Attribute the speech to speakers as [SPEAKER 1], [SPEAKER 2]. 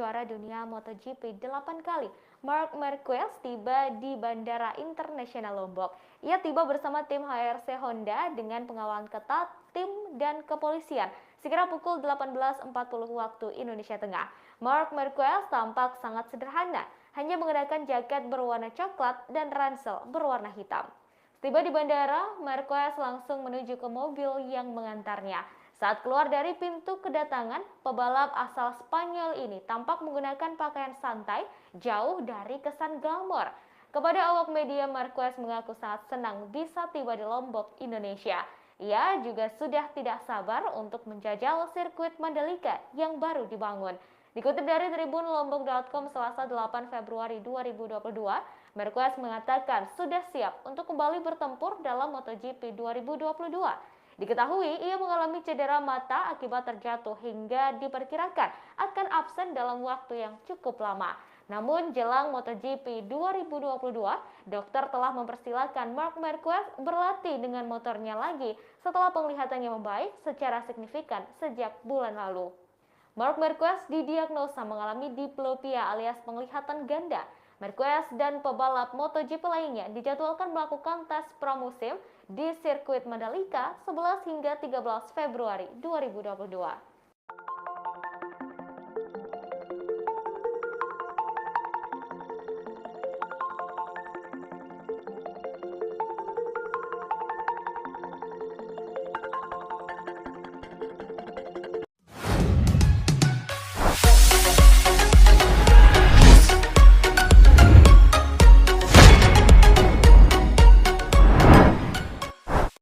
[SPEAKER 1] juara dunia MotoGP 8 kali, Marc Marquez tiba di Bandara Internasional Lombok. Ia tiba bersama tim HRC Honda dengan pengawalan ketat tim dan kepolisian sekira pukul 18.40 waktu Indonesia Tengah. Marc Marquez tampak sangat sederhana, hanya mengenakan jaket berwarna coklat dan ransel berwarna hitam. Tiba di bandara, Marquez langsung menuju ke mobil yang mengantarnya. Saat keluar dari pintu kedatangan, pebalap asal Spanyol ini tampak menggunakan pakaian santai, jauh dari kesan glamor. Kepada awak media, Marquez mengaku sangat senang bisa tiba di Lombok, Indonesia. Ia juga sudah tidak sabar untuk menjajal sirkuit Mandalika yang baru dibangun. Dikutip dari Tribun Lombok.com Selasa 8 Februari 2022, Marquez mengatakan sudah siap untuk kembali bertempur dalam MotoGP 2022. Diketahui ia mengalami cedera mata akibat terjatuh hingga diperkirakan akan absen dalam waktu yang cukup lama. Namun jelang MotoGP 2022, dokter telah mempersilahkan Marc Marquez berlatih dengan motornya lagi setelah penglihatannya membaik secara signifikan sejak bulan lalu. Marc Marquez didiagnosa mengalami diplopia alias penglihatan ganda. Marquez dan pebalap MotoGP lainnya dijadwalkan melakukan tes pramusim di sirkuit Mandalika 11 hingga 13 Februari 2022.